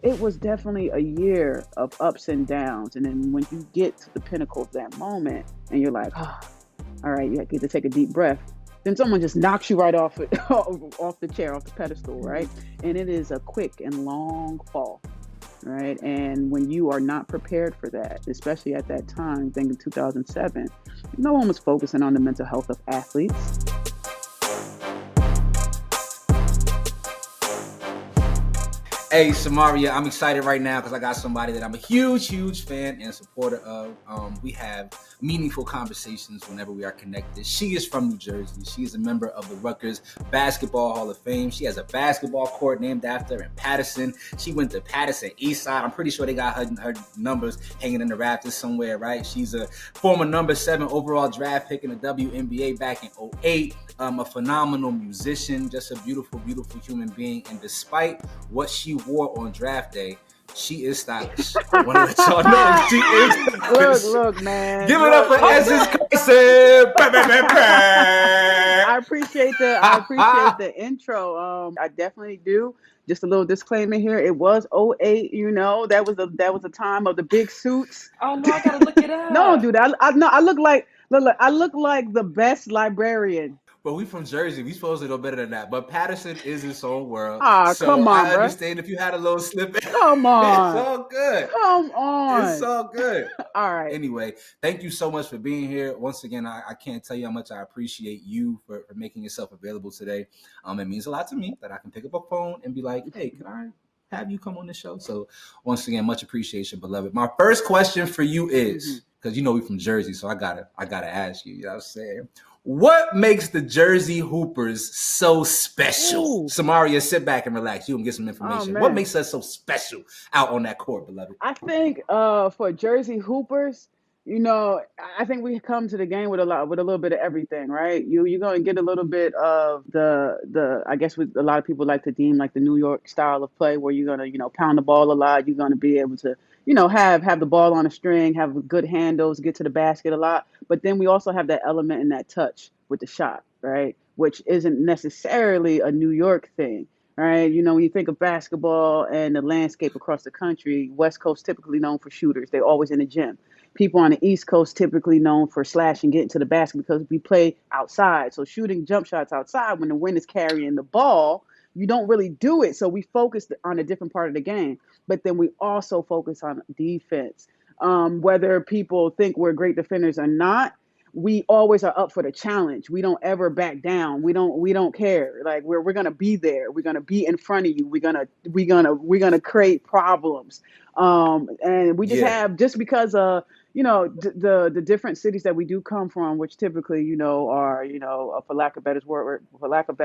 it was definitely a year of ups and downs. And then when you get to the pinnacle of that moment and you're like, ah, all right, you get to take a deep breath. Then someone just knocks you right off it, off the chair, off the pedestal, right? And it is a quick and long fall, right? And when you are not prepared for that, especially at that time, I think in 2007, no one was focusing on the mental health of athletes. Hey, Samaria, I'm excited right now because I got somebody that I'm a huge fan and supporter of. We have meaningful conversations whenever we are connected. She is from New Jersey. She is a member of the Rutgers Basketball Hall of Fame. She has a basketball court named after her in Patterson. She went to Patterson Eastside. I'm pretty sure they got her numbers hanging in the rafters somewhere, right? She's a former number 7 overall draft pick in the WNBA back in 2008. A phenomenal musician, just a beautiful human being. And despite what she wore on draft day, she is stylish. I want to let y'all know she is stylish. Look, man. Give it up for Essence Carson. I appreciate the intro. I definitely do. Just a little disclaimer here. It was '08. That was the time of the big suits. Oh no, I gotta look it up. No, dude. I look like I look like the best librarian. But we from Jersey. We supposed to know better than that. But Patterson is its own world. So come on, I understand if you had a little slip. Come on. It's all good. Come on. It's all good. All right. Anyway, thank you so much for being here. Once again, I can't tell you how much I appreciate you for making yourself available today. It means a lot to me that I can pick up a phone and be like, hey, can I have you come on the show? So once again, much appreciation, beloved. My first question for you is, because we from Jersey, so I gotta ask you, you know what I'm saying? What makes the Jersey Hoopers so special? Ooh. Samaria, sit back and relax. You can get some information. What makes us so special out on that court, beloved? I think for Jersey Hoopers, I think we come to the game with a little bit of everything, right? You're going to get a little bit of the I guess what a lot of people like to deem like the New York style of play, where you're going to pound the ball a lot. You're going to be able to have the ball on a string, have good handles, get to the basket a lot. But then we also have that element and that touch with the shot, right? Which isn't necessarily a New York thing. Right, when you think of basketball and the landscape across the country, West Coast typically known for shooters. They're always in the gym. People on the East Coast typically known for slashing, getting to the basket because we play outside. So shooting jump shots outside when the wind is carrying the ball, you don't really do it. So we focus on a different part of the game. But then we also focus on defense. Whether people think we're great defenders or not, we always are up for the challenge. We don't ever back down. We don't care. Like we're gonna be there. We're gonna be in front of you. We're gonna create problems. And we just have, just because the different cities that we do come from, which typically are for lack of better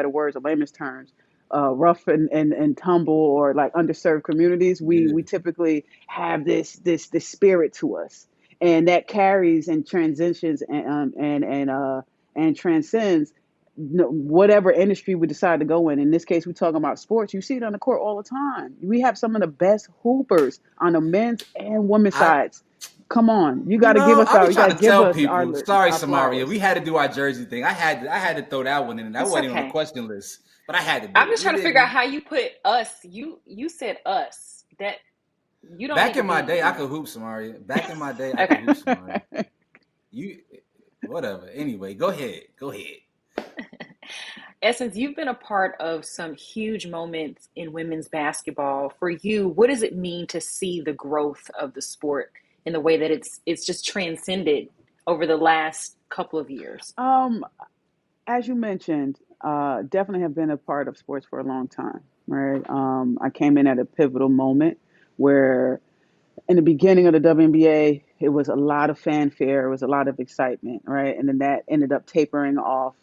words or layman's terms, rough and tumble, or like underserved communities. We typically have this spirit to us. And that carries and transitions and transcends whatever industry we decide to go in. In this case, we're talking about sports. You see it on the court all the time. We have some of the best hoopers on the men's and women's sides. Come on, you got to give us our. You got to give us people. Our. Sorry, our Samaria, flowers. we had to do our Jersey thing. I had to throw that one in. That wasn't even on the question list, but I had to. I'm just trying to figure out how you put us. You said us. That. You don't. Back in my day, I could hoop, Samaria. Back in my day, I could hoop, Samaria. Whatever. Anyway, go ahead. Essence, you've been a part of some huge moments in women's basketball. For you, what does it mean to see the growth of the sport in the way that it's just transcended over the last couple of years? As you mentioned, definitely have been a part of sports for a long time, right? I came in at a pivotal moment where in the beginning of the WNBA, it was a lot of fanfare, it was a lot of excitement, right? And then that ended up tapering off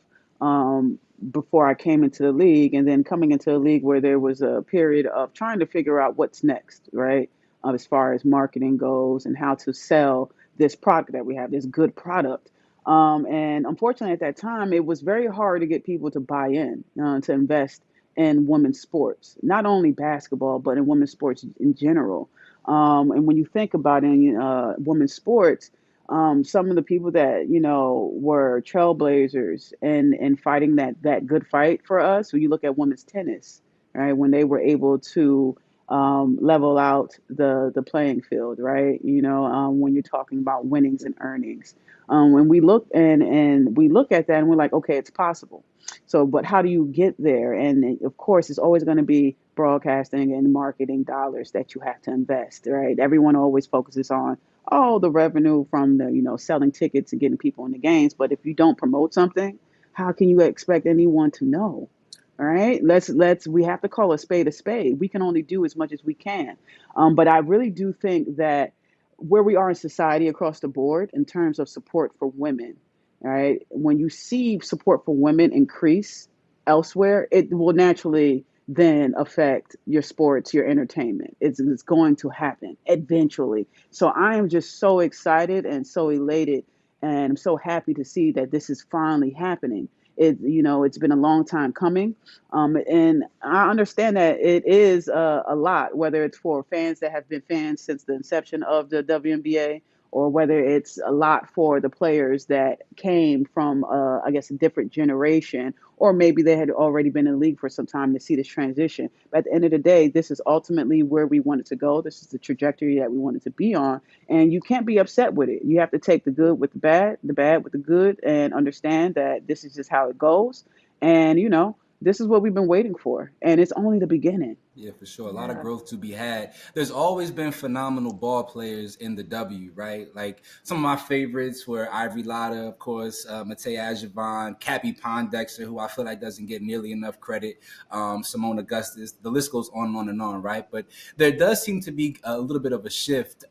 before I came into the league, and then coming into the league where there was a period of trying to figure out what's next, right? As far as marketing goes and how to sell this product that we have, this good product. And unfortunately, at that time, it was very hard to get people to buy in, to invest in women's sports, not only basketball, but in women's sports in general. And when you think about it, in women's sports, some of the people that, were trailblazers and fighting that good fight for us, when you look at women's tennis, right, when they were able to level out the playing field, right? When you're talking about winnings and earnings, when we look at that and we're like, okay, it's possible. So, but how do you get there? And of course, it's always going to be broadcasting and marketing dollars that you have to invest, right? Everyone always focuses on, oh, the revenue from the, selling tickets and getting people in the games. But if you don't promote something, how can you expect anyone to know? All right, we have to call a spade a spade. We can only do as much as we can. But I really do think that where we are in society across the board in terms of support for women, right? When you see support for women increase elsewhere, it will naturally then affect your sports, your entertainment. It's going to happen eventually. So I am just so excited and so elated, and I'm so happy to see that this is finally happening. It's been a long time coming, and I understand that it is a lot, whether it's for fans that have been fans since the inception of the WNBA, or whether it's a lot for the players that came from, I guess, a different generation, or maybe they had already been in the league for some time to see this transition. But at the end of the day, this is ultimately where we wanted to go. This is the trajectory that we wanted to be on, and you can't be upset with it. You have to take the good with the bad with the good, and understand that this is just how it goes. And this is what we've been waiting for, and it's only the beginning. Yeah, for sure. A lot of Yeah. growth to be had. There's always been phenomenal ball players in the W, right? Like some of my favorites were Ivory Lotta, of course, Matei Ajavon, Cappy Pondexter, who I feel like doesn't get nearly enough credit, Simone Augustus. The list goes on and on and on, right? But there does seem to be a little bit of a shift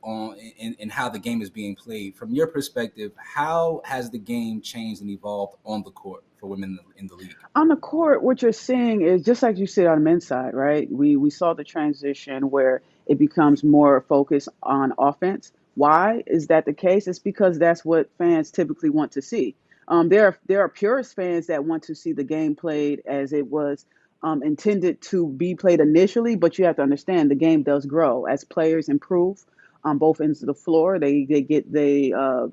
in how the game is being played. From your perspective, how has the game changed and evolved on the court for women in the league? On the court, what you're seeing is just like you said on the men's side, right? We saw the transition where it becomes more focused on offense. Why is that the case? It's because that's what fans typically want to see. There are purist fans that want to see the game played as it was intended to be played initially, but you have to understand the game does grow as players improve on both ends of the floor. They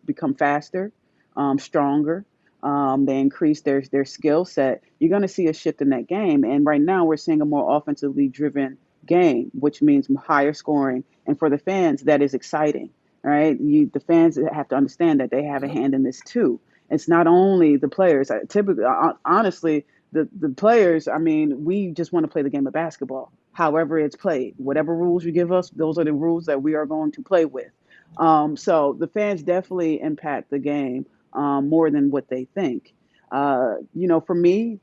become faster, stronger. They increase their skill set. You're going to see a shift in that game. And right now, we're seeing a more offensively driven game, which means higher scoring. And for the fans, that is exciting, right? The fans have to understand that they have a Yep. hand in this too. It's not only the players. Typically, honestly, the players. I mean, we just want to play the game of basketball. However, it's played. Whatever rules you give us, those are the rules that we are going to play with. So the fans definitely impact the game more than what they think. For me,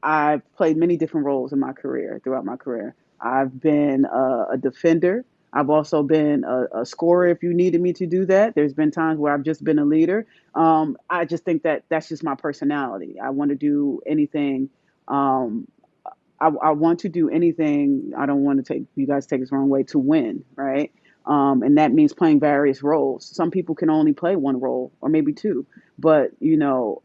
I've played many different roles in my career, throughout my career. I've been a defender. I've also been a scorer if you needed me to do that. There's been times where I've just been a leader. I just think that that's just my personality. I want to do anything. Um, I want to do anything. I don't want to take you guys take this the wrong way to win, right? And that means playing various roles. Some people can only play one role or maybe two, but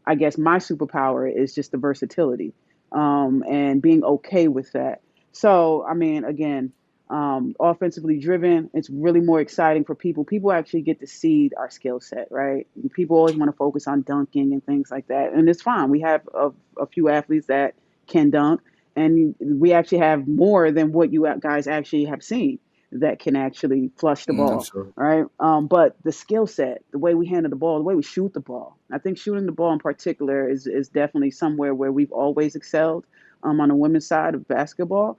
I guess my superpower is just the versatility, and being okay with that. So, I mean, again, offensively driven, it's really more exciting for people. People actually get to see our skill set, right? People always want to focus on dunking and things like that, and it's fine. We have a few athletes that can dunk, and we actually have more than what you guys actually have seen that can actually flush the I'm ball, sure. right? But the skill set, the way we handle the ball, the way we shoot the ball, I think shooting the ball in particular is definitely somewhere where we've always excelled, on the women's side of basketball,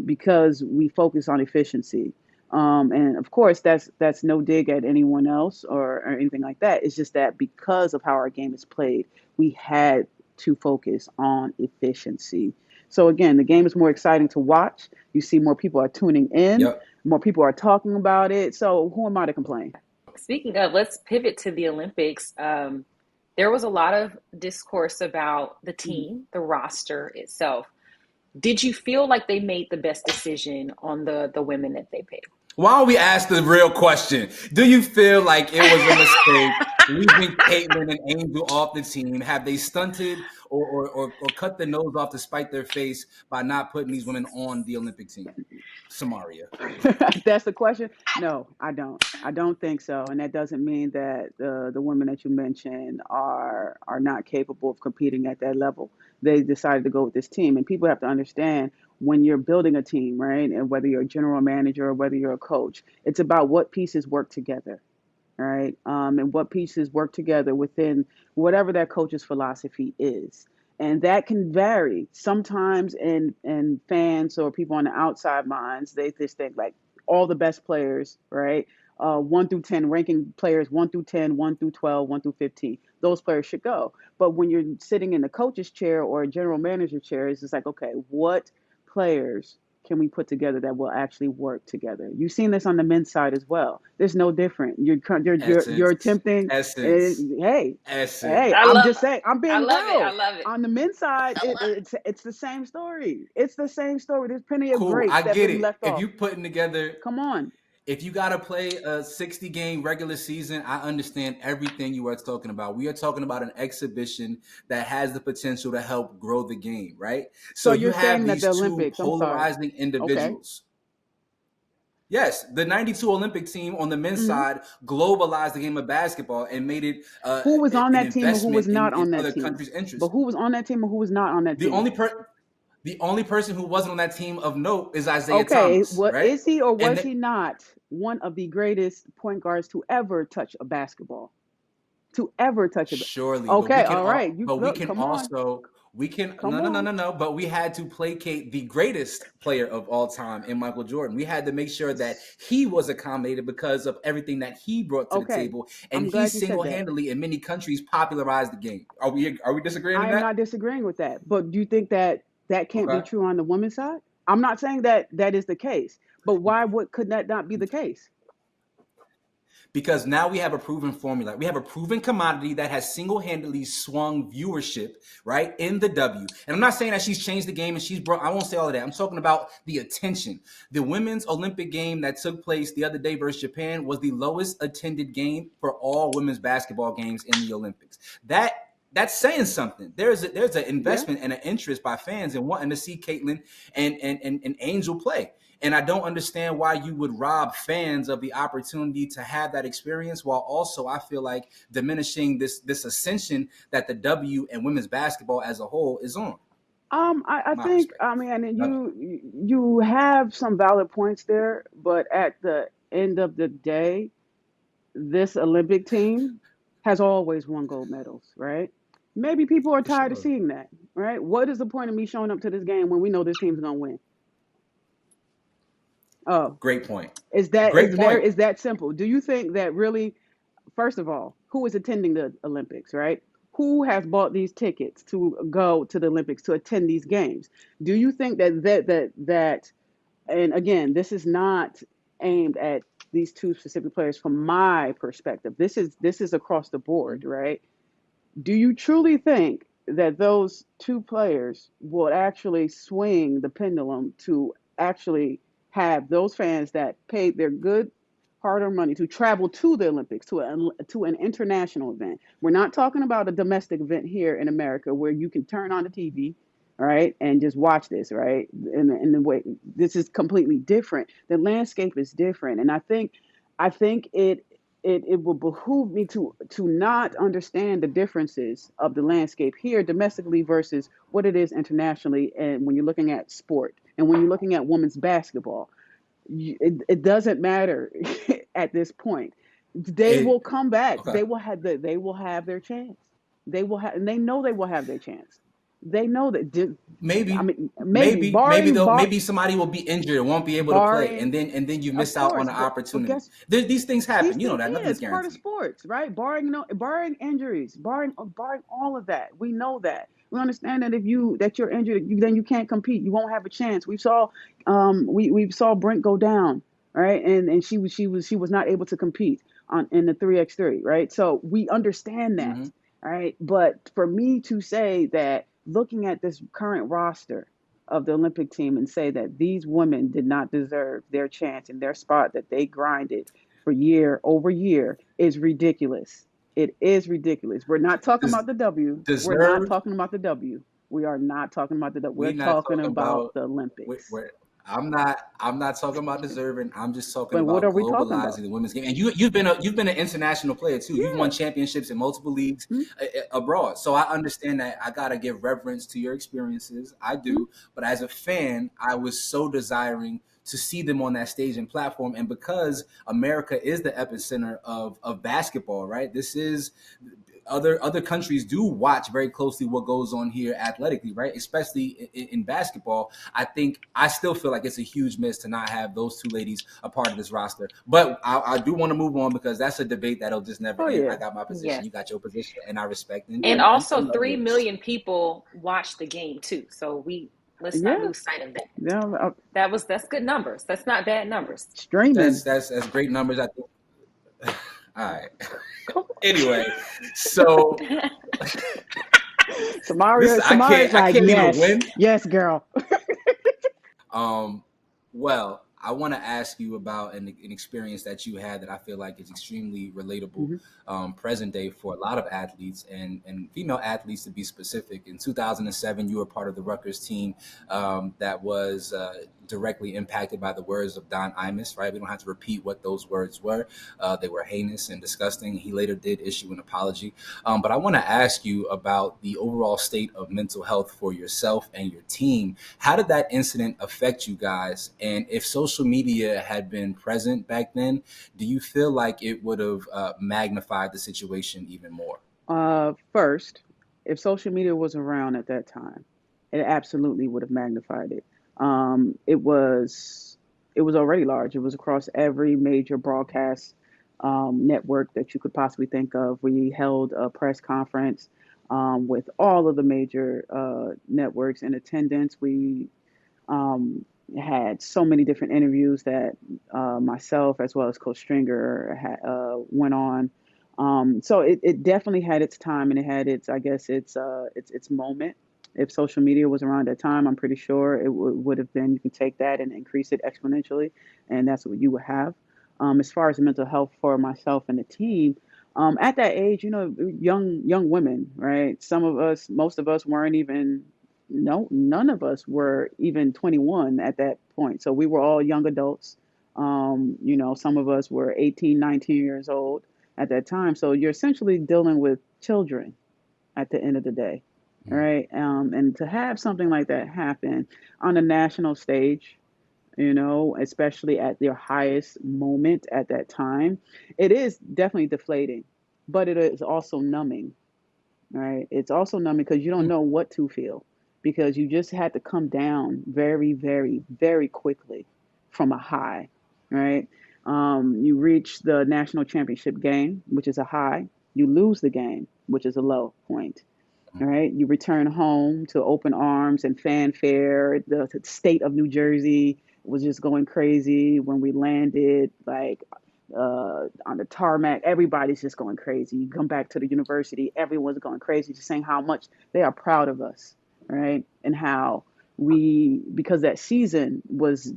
because we focus on efficiency. And of course, that's no dig at anyone else or anything like that. It's just that because of how our game is played, we had to focus on efficiency. So again, the game is more exciting to watch. You see more people are tuning in, Yep. more people are talking about it. So who am I to complain? Speaking of, let's pivot to the Olympics. There was a lot of discourse about the Mhm. team, the roster itself. Did you feel like they made the best decision on the women that they picked? Why don't we ask the real question? Do you feel like it was a mistake leaving Caitlin and Angel off the team? Have they stunted or cut the nose off to spite their face by not putting these women on the Olympic team? Samaria. That's the question. No, I don't. I don't think so, and that doesn't mean that the women that you mentioned are not capable of competing at that level. They decided to go with this team, and people have to understand when you're building a team, right? And whether you're a general manager or whether you're a coach, it's about what pieces work together, right? And what pieces work together within whatever that coach's philosophy is. And that can vary. Sometimes in fans or people on the outside minds, they just think like all the best players, right? 1 through 10, ranking players 1 through 10, 1 through 12, 1 through 15. Those players should go. But when you're sitting in the coach's chair or a general manager chair, it's just like, okay, what players can we put together that will actually work together? You've seen this on the men's side as well. There's no different. You're Essence. attempting. Essence. Hey, Essence. hey, I I'm love just saying. I'm I being love it. I real. love it. On the men's side, I love it's the same story. It's the same story. There's plenty of Cool. greats I that have get been it. left If off. you putting together, Come on. if you got to play a 60-game regular season, I understand everything you are talking about. We are talking about an exhibition that has the potential to help grow the game, right? So So you you're have saying that these the two Olympics. I'm sorry. polarizing Okay. individuals. Yes, the 92 Olympic team on the men's hmm side globalized the game of basketball and made it Who was on an that team and who was investment not in on that other team? countries' But interests. who was on that team and who was not on that The team? only the only person who wasn't on that team of note is Isaiah Okay, Thomas, what right? is he or And was he not one of the greatest point guards to ever touch a basketball? To ever touch a surely, but we Okay, can all right. all, You but we look, can come on. also, we can, Come no, no, no, on. no, no, but we had to placate the greatest player of all time in Michael Jordan. We had to make sure that he was accommodated because of everything that he brought to the Okay. table, and I'm he glad you said that. single-handedly in many countries popularized the game. Are we disagreeing I in am that? not disagreeing with that. But do you think that that can't be Okay. true on the women's side? I'm not saying that that is the case. But why would could that not be the case? Because now we have a proven formula. We have a proven commodity that has single-handedly swung viewership, right, in the W. And I'm not saying that she's changed the game and she's brought, I won't say all of that. I'm talking about the attention. The women's Olympic game that took place the other day versus Japan was the lowest attended game for all women's basketball games in the Olympics. That's saying something. There's an Yeah. investment and an interest by fans in wanting to see Caitlin and Angel play. And I don't understand why you would rob fans of the opportunity to have that experience, while also I feel like diminishing this ascension that the W and women's basketball as a whole is on. I My think perspective. and Love you have some valid points there, but at the end of the day, this Olympic team has always won gold medals, right? Maybe people are for tired of sure. seeing that, right? What is the point of me showing up to this game when we know this team's gonna win? Oh, Great point. is that Great point. is that simple? Do you think that really, first of all, who is attending the Olympics, right? Who has bought these tickets to go to the Olympics to attend these games? Do you think that and again, this is not aimed at these two specific players from my perspective. This is across the board, right? Do you truly think that those two players will actually swing the pendulum to actually have those fans that paid their good hard-earned money to travel to the Olympics, to an international event? We're not talking about a domestic event here in America where you can turn on the TV, right, and just watch this, right? In the way this is completely different. The landscape is different, and I think it will behoove me to not understand the differences of the landscape here domestically versus what it is internationally. And when you're looking at sport and when you're looking at women's basketball, it doesn't matter at this point. They will It come back. okay. They will have their chance. They will have, and they know they will have their chance. They know that. I Maybe, mean, maybe maybe somebody will be injured and won't be able to play, barring, and then you of miss out on course, the but opportunity. guess These things these happen. You know things, that yeah, nothing's it's part of guaranteed. sports, right? Barring no, barring injuries, barring all of that. We know that. We understand that if you're injured, then you can't compete. You won't have a chance. We saw Brent go down, right? And she was not able to compete on in the 3x3, right? So we understand that, Hmm. right? But for me to say that looking at this current roster of the Olympic team and say that these women did not deserve their chance and their spot that they grinded for year over year is ridiculous. It is ridiculous. We're not talking Des- about the W. We're not Deserve. talking about the W. We are not talking about the W. We're We not talking talking about about the where, Olympics. I'm not talking about deserving. I'm just talking But what about are we talking globalizing about? the women's game. And you've been an international player too. You've won Yeah. championships in multiple leagues abroad. So I understand that I gotta give reverence to your experiences. I Mm-hmm. do. But as a fan, I was so desiring to see them on that stage and platform. And because America is the epicenter of basketball, right? This is other countries do watch very closely what goes on here athletically, right? Especially in basketball. I still feel like it's a huge miss to not have those two ladies a part of this roster. But I do want to move on because that's a debate that'll just never Oh end. I yeah. got my position, Yes. you got your position, and I respect and And Yeah. and, also and love 3 yours. million people watch the game too. So let's not Yeah. lose sight of that. Yeah. That's good numbers. That's not bad numbers. Streaming. That's great numbers. I think. All right. Come Anyway, so this Samaria's I like, can't even yes, win. yes, girl. Um, well, I want to ask you about an experience that you had that I feel like is extremely relatable, Hmm. present day for a lot of athletes and female athletes to be specific. In 2007, you were part of the Rutgers team that was directly impacted by the words of Don Imus. Right, we don't have to repeat what those words were. They were heinous and disgusting. He later did issue an apology. But I want to ask you about the overall state of mental health for yourself and your team. How did that incident affect you guys? And if social media had been present back then, do you feel like it would have magnified the situation even more? First, if social media was around at that time, it absolutely would have magnified it. It was already large. It was across every major broadcast network that you could possibly think of. We held a press conference with all of the major networks in attendance. We um, had so many different interviews that myself as well as Coach Stringer went on. So it definitely had its time and it had its, I guess, its moment. If social media was around at that time, I'm pretty sure it would have been. You can take that and increase it exponentially, and that's what you would have. As far as mental health for myself and the team, at that age, young women, right? Some of us, most of us weren't even no, none of us were even 21 at that point. So we were all young adults. Some of us were 18, 19 years old at that time. So you're essentially dealing with children at the end of the day, right? And to have something like that happen on a national stage, especially at their highest moment at that time, it is definitely deflating, but it is also numbing, right? It's also numbing because you don't know what to feel because you just had to come down very, very, very quickly from a high, right? You reach the national championship game, which is a high. You lose the game, which is a low point. All right. You return home to open arms and fanfare. The state of New Jersey was just going crazy when we landed, like on the tarmac. Everybody's just going crazy. You come back to the university, everyone's going crazy, just saying how much they are proud of us, right? And how because that season was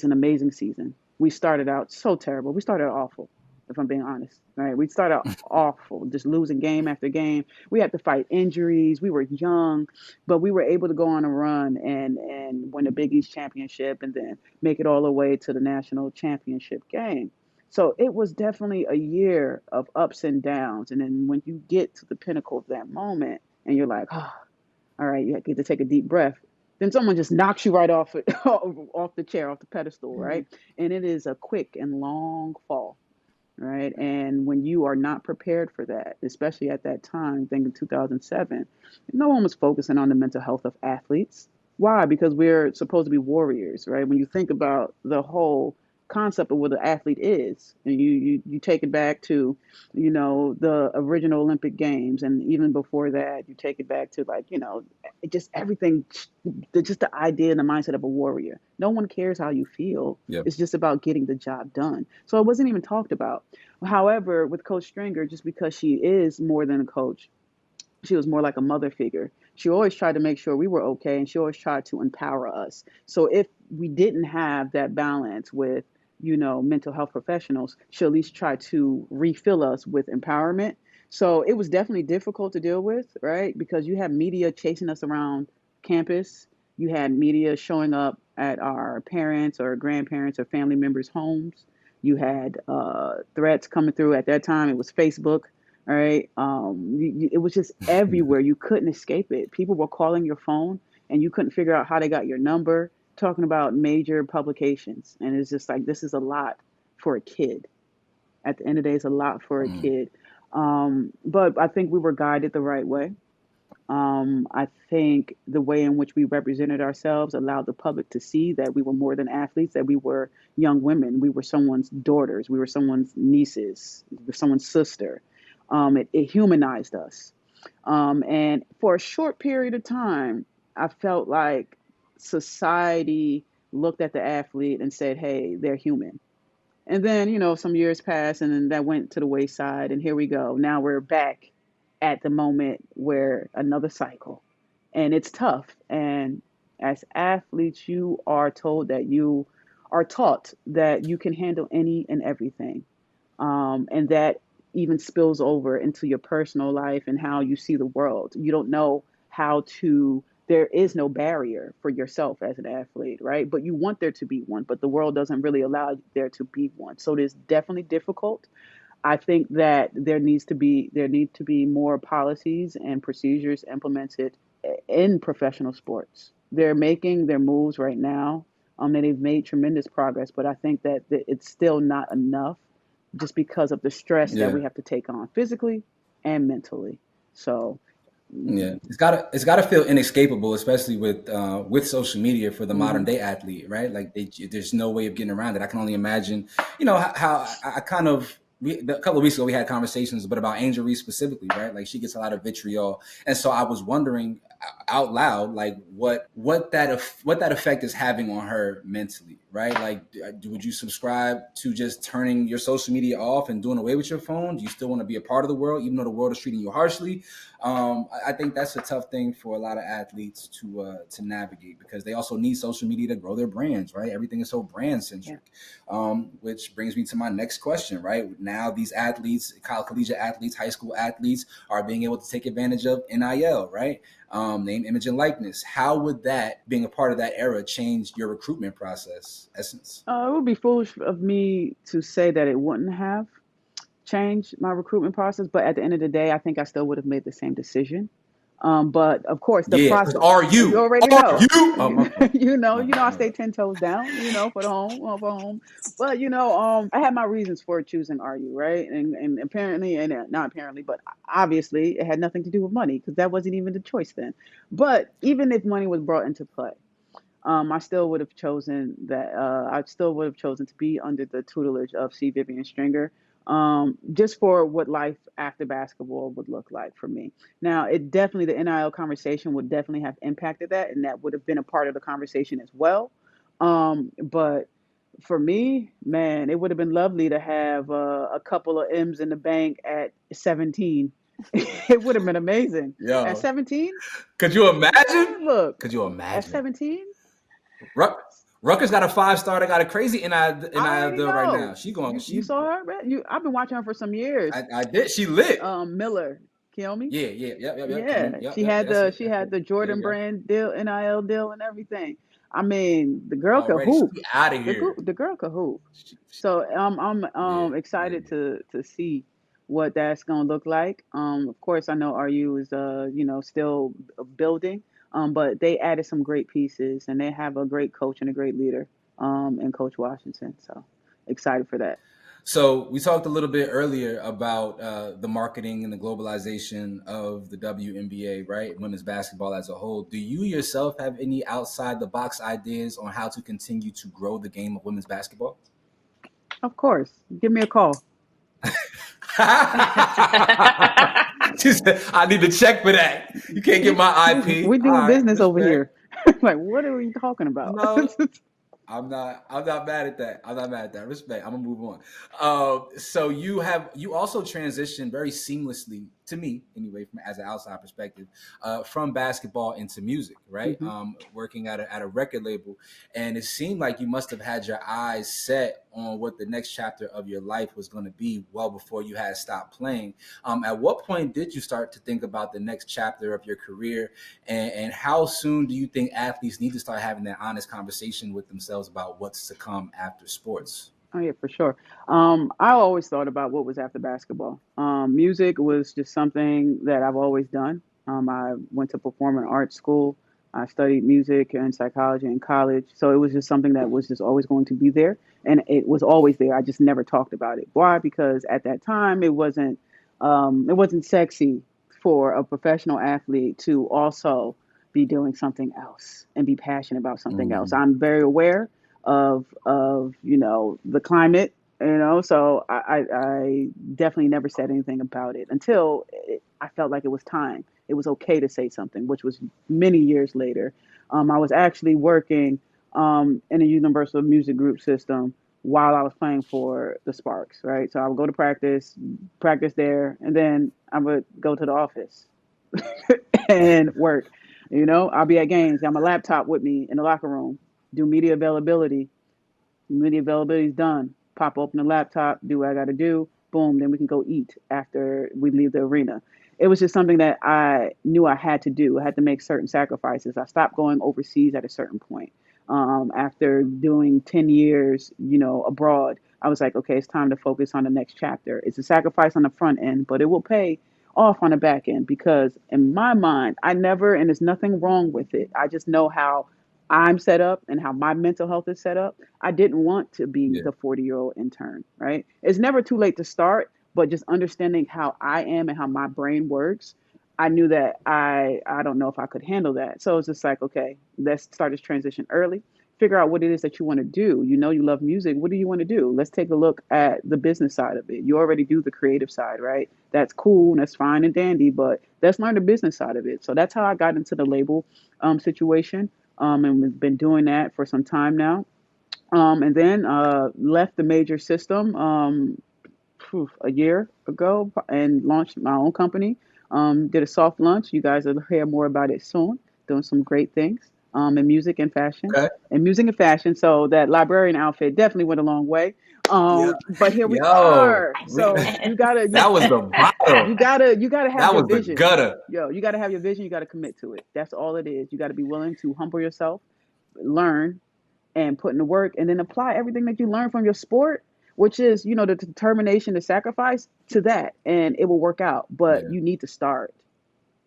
an amazing season. We started out so terrible. We started out awful, if I'm being honest. Right? We started out awful, just losing game after game. We had to fight injuries. We were young, but we were able to go on a run and win the Big East championship and then make it all the way to the national championship game. So it was definitely a year of ups and downs. And then when you get to the pinnacle of that moment and you're like, oh, all right, you get to take a deep breath. Then someone just knocks you right off it, off the chair, off the pedestal, right? And it is a quick and long fall, right? And when you are not prepared for that, especially at that time, think in 2007, no one was focusing on the mental health of athletes. Why? Because we're supposed to be warriors, right? When you think about the whole concept of what an athlete is, and you take it back to, the original Olympic Games, and even before that, you take it back to like, just everything, just the idea and the mindset of a warrior. No one cares how you feel. Yep. It's just about getting the job done. So it wasn't even talked about. However, with Coach Stringer, just because she is more than a coach, she was more like a mother figure. She always tried to make sure we were okay, and she always tried to empower us. So if we didn't have that balance with, mental health professionals, she at least tried to refill us with empowerment. So it was definitely difficult to deal with, right? Because you have media chasing us around campus. You had media showing up at our parents or grandparents or family members' homes. You had threats coming through at that time. It was Facebook, all right? It was just everywhere. You couldn't escape it. People were calling your phone, and you couldn't figure out how they got your number, talking about major publications. And it's just like, this is a lot for a kid. At the end of the day, it's a lot for a Mm. kid. But I think we were guided the right way. I think the way in which we represented ourselves allowed the public to see that we were more than athletes, that we were young women. We were someone's daughters. We were someone's nieces. We were someone's sister. It humanized us. And for a short period of time, I felt like society looked at the athlete and said, hey, they're human. And then, some years passed and then that went to the wayside. And here we go. Now we're back at the moment where another cycle. And it's tough. And as athletes, you are told that you are taught that you can handle any and everything. And that even spills over into your personal life and how you see the world. You don't know how to, there is no barrier for yourself as an athlete, right? But you want there to be one, but the world doesn't really allow there to be one. So it is definitely difficult. I think that there need to be more policies and procedures implemented in professional sports. They're making their moves right now, and they've made tremendous progress. But I think that it's still not enough, just because of the stress that Yeah. we have to take on physically and mentally. So, Yeah, it's gotta feel inescapable, especially with social media for the modern mhm. day athlete, right? Like there's no way of getting around it. I can only imagine, how I kind of a couple of weeks ago we had conversations, but about Angel Reese specifically, right? Like she gets a lot of vitriol, and so I was wondering out loud, like what that effect is having on her mentally, right? Like, would you subscribe to just turning your social media off and doing away with your phone? Do you still want to be a part of the world, even though the world is treating you harshly? I think that's a tough thing for a lot of athletes to navigate, because they also need social media to grow their brands, right? Everything is so brand Yeah. centric, which brings me to my next question, right? Now these athletes, collegiate athletes, high school athletes, are being able to take advantage of NIL, right? Name, image, and likeness. How would that, being a part of that era, change your recruitment process, Essence? It would be foolish of me to say that it wouldn't have changed my recruitment process, but at the end of the day, I think I still would have made the same decision. But of course, the Yeah, because process, are you you? already Are know. you? Oh, You, my fault. I My stay bad. 10 toes down, for home. But I had my reasons for choosing RU, right? And apparently, and not apparently, but obviously, it had nothing to do with money because that wasn't even the choice then. But even if money was brought into play, I still would have chosen that. I still would have chosen to be under the tutelage of C. Vivian Stringer, just for what life after basketball would look like for me. Now, it definitely, the NIL conversation would definitely have impacted that, and that would have been a part of the conversation as well. But for me, man, it would have been lovely to have a couple of M's in the bank at 17. It would have been amazing. At Yo, 17, could you imagine? man, look, Could you at imagine? 17. Rutgers got a 5-star. They got a crazy I NIL already deal right now. know. She going. You saw her, man. I've been watching her for some years. I did. She lit. Miller, Kiyomi. Yeah, yeah, yep. Yeah, Yep, she yep. had That's the it. she That's had it. the There Jordan you go. brand deal, NIL deal, and everything. I mean, the girl could Already, she hoop. out of here. The girl could hoop. She, So I'm yeah, yeah, excited yeah. to see what that's gonna look like. Of course, I know RU is still building. But they added some great pieces, and they have a great coach and a great leader. In Coach Washington. So excited for that. So we talked a little bit earlier about the marketing and the globalization of the WNBA, right? Women's basketball as a whole. Do you yourself have any outside the box ideas on how to continue to grow the game of women's basketball? Of course, give me a call. She said, I need to check for that. You can't get my IP. We All do right, business over respect. here. Like, what are we talking about? No, I'm not mad at that. I'm not mad at that. Respect. I'm gonna move on. So you also transitioned very seamlessly to me, anyway, from as an outside perspective, from basketball into music, right? Hmm. Working at a record label, and it seemed like you must have had your eyes set on what the next chapter of your life was going to be well before you had stopped playing. At what point did you start to think about the next chapter of your career, and how soon do you think athletes need to start having that honest conversation with themselves about what's to come after sports? Oh yeah, for sure. I always thought about what was after basketball. Music was just something that I've always done. I went to performing arts school. I studied music and psychology in college, so it was just something that was just always going to be there, and it was always there. I just never talked about it. Why? Because at that time it wasn't sexy for a professional athlete to also be doing something else and be passionate about something else. Mm, I'm very aware of the climate, so I definitely never said anything about it until I felt like it was time. It was okay to say something, which was many years later. I was actually working in a universal music group system while I was playing for the Sparks, right? So I would go to practice there, and then I would go to the office and work. I'll be at games, got my laptop with me in the locker room, do media availability. Media availability is done. Pop open the laptop, do what I got to do. Boom, then we can go eat after we leave the arena. It was just something that I knew I had to do. I had to make certain sacrifices. I stopped going overseas at a certain point. After doing 10 years, abroad, I was like, okay, it's time to focus on the next chapter. It's a sacrifice on the front end, but it will pay off on the back end because in my mind, and there's nothing wrong with it. I just know how I'm set up and how my mental health is set up. I didn't want to be yeah, the 40-year-old intern, right? It's never too late to start, but just understanding how I am and how my brain works, I knew that I don't know if I could handle that. So it's just like, okay, let's start this transition early. Figure out what it is that you want to do. You love music. What do you want to do? Let's take a look at the business side of it. You already do the creative side, right? That's cool and that's fine and dandy, but let's learn the business side of it. So that's how I got into the label situation, and we've been doing that for some time now. And then left the major system a year ago and launched my own company. Did a soft launch. You guys will hear more about it soon. Doing some great things in music and fashion. okay, And music and fashion. So that librarian outfit definitely went a long way. yeah, But here we yo, are. So you gotta that was the bottom. you gotta have That your was the vision. gutter. Yo, you gotta have your vision. You gotta commit to it. That's all it is. You gotta be willing to humble yourself, learn, and put in the work, and then apply everything that you learn from your sport, which is, the determination, the sacrifice to that, and it will work out. But Yeah. you need to start.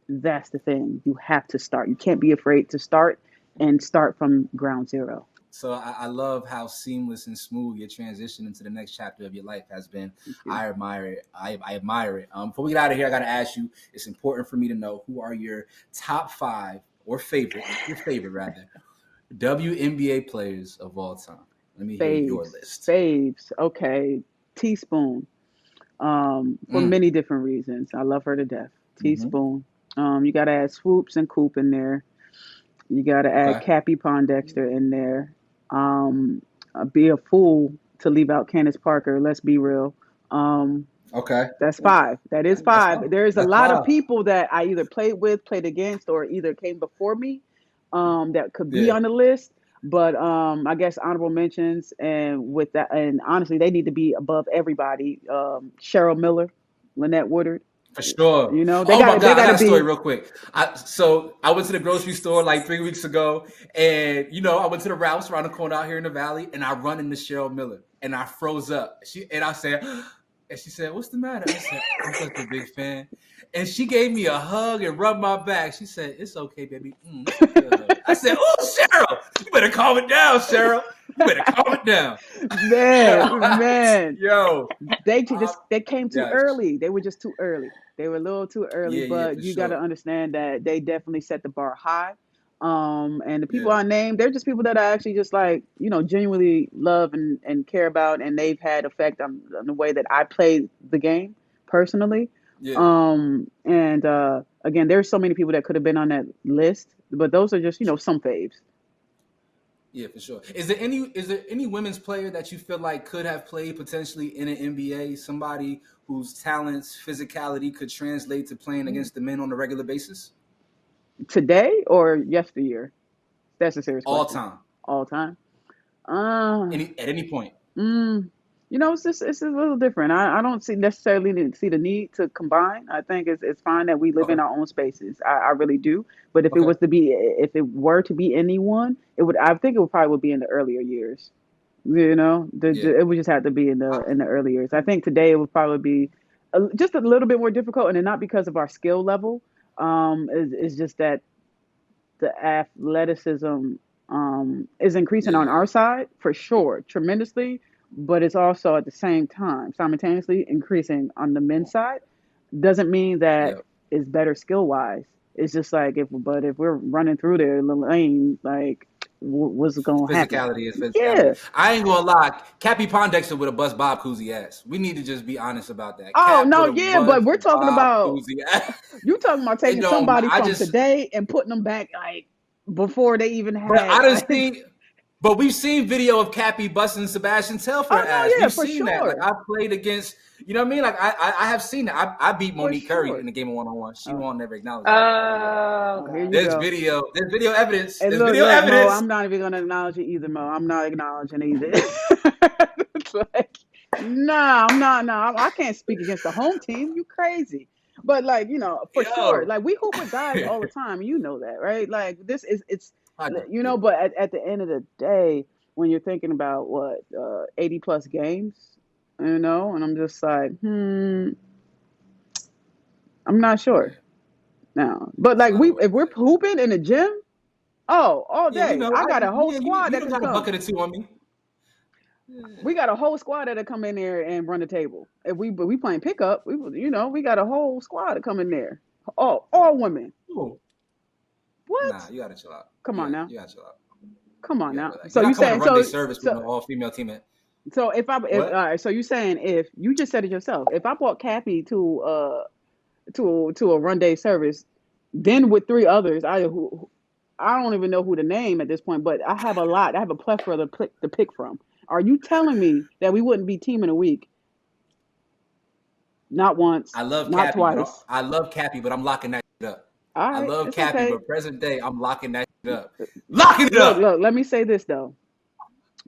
That's the thing. You have to start. You can't be afraid to start and start from ground zero. So I love how seamless and smooth your transition into the next chapter of your life has been. Thank you. I admire it. I admire it. Before we get out of here, I got to ask you. It's important for me to know who are your top five or your favorite rather, WNBA players of all time. Let me hear your Faves. list. Faves. Okay. Teaspoon. For Mm, many different reasons. I love her to death. mm-hmm. Teaspoon. You got to add Swoops and Coop in there. You got to add Okay. Cappy Pondexter in there. Um, be a fool to leave out Candace Parker. Let's be real. Um, Okay. that's five. That is That's five. fine. There's a That's lot of fine. people that I either played with, played against, or either came before me that could be Yeah. on the list. But I guess honorable mentions, and with that, and honestly, they need to be above everybody. Cheryl Miller, Lynette Woodard. For sure. They Oh my got they God, I got got to a story be. real quick. So I went to the grocery store like 3 weeks ago, and I went to the Ralph's around the corner out here in the valley, and I run into Cheryl Miller, and I froze up. I said, and she said, "What's the matter?" I said, "I'm such a big fan," and she gave me a hug and rubbed my back. She said, "It's okay, baby. It's a good hug." I said, "Oh, Cheryl, you better calm it down, Cheryl. You better calm it down." Man, Yo, they came too yeah, early. They were just too early. They were a little too early, yeah, but for you got to sure. understand that they definitely set the bar high. And the people Yeah, I named, they're just people that I actually just like, genuinely love and care about, and they've had effect on the way that I play the game personally. yeah. And again, there's so many people that could have been on that list, but those are just, some faves. Yeah, for sure. Is there any women's player that you feel like could have played potentially in an NBA? Somebody whose talents, physicality could translate to playing against the men on a regular basis? Today or yesteryear? That's a serious All question. time. All time. Uh, At any point. mm, it's a little different. I don't see necessarily see the need to combine. I think it's fine that we live Okay. in our own spaces. I really do. But Okay. if it were to be anyone, I think it would probably would be in the earlier years. Yeah. It would just have to be in I, the early years. I think today it would probably be just a little bit more difficult, and then not because of our skill level. It's just that the athleticism is increasing on yeah. our side for sure, tremendously, but it's also at the same time simultaneously increasing on the men's side. Doesn't mean that Yeah. it's better skill wise. It's just like if we're running through there in the lane, like what's going to happen? Physicality is physicality. Yeah. I ain't gonna lie. Cappy Pondexter would have bust Bob Cousy ass. We need to just be honest about that. Oh Cap no, would have yeah, but bust we're talking Bob about Cousy ass. you talking about It taking don't. somebody I from just. today and putting them back like before they even But had I done like. seen. But we've seen video of Cappy busting Sebastian Telfair Oh ass. no, yeah, We've for seen that. Like sure, I played against. You know what I mean? Like I have seen that. I beat for Monique Curry sure. in the game of 1-on-1. She Oh, won't never acknowledge that. But yeah. Oh oh, here you God. There's go. video. There's video evidence. And There's look, video look, Mo, evidence. I'm not even gonna acknowledge it either, Mo. I'm not acknowledging either. It's like, nah, I'm not. Nah, I can't speak against the home team. You crazy? But like, for sure, Yo. like we hoop with guys all the time. You know that, right? Like this is it's, I do. Yeah. but at the end of the day, when you're thinking about what 80 plus games, and I'm just like, I'm not Yeah. sure now. But It's a like lot of work if to we're take. hooping in the gym. Oh, all Yeah, you day. know, I got a whole yeah, squad you that don't can got a come. bucket or two on me. Yeah. We got a whole squad that'll come in there and run the table. But we playing pickup. We got a whole squad to come in there. All women. Ooh. Nah, What? you gotta chill out. Come on now. You gotta chill out. Come on You gotta now. relax. So You're you not coming to saying run day service with so an all female team. if all What? right. So you saying if you just said it yourself, if I brought Cappy to a run day service, then with three others, I don't even know who to name at this point, but I have a lot. I have a plethora to pick from. Are you telling me that we wouldn't be team in a week? Not once, not twice. I love Cappy, but I'm locking that shit up. All I right, love it's Cappy, okay. but present day, I'm locking that shit up. Locking it Look, up. look. Let me say this though: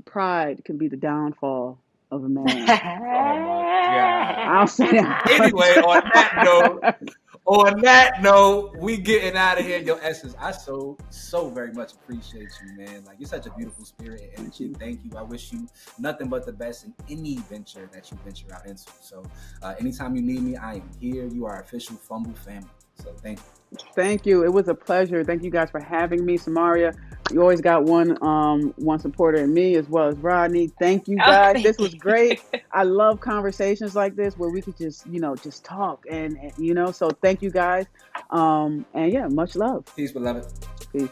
pride can be the downfall of a man. Oh my god. I'll say Anyway, that. on that note, we getting out of here. Yo, Essence, I so very much appreciate you, man. Like you're such a beautiful spirit and Thank energy. you. Thank you. I wish you nothing but the best in any venture that you venture out into. So, anytime you need me, I am here. You are official Fumble family. So, thank you. Thank you. It was a pleasure. Thank you guys for having me, Samaria. You always got one supporter in me as well as Rodney. Thank you Oh, guys. This thank was you. great. I love conversations like this where we could just talk and so thank you guys. And yeah, much love. Peace, beloved. Peace.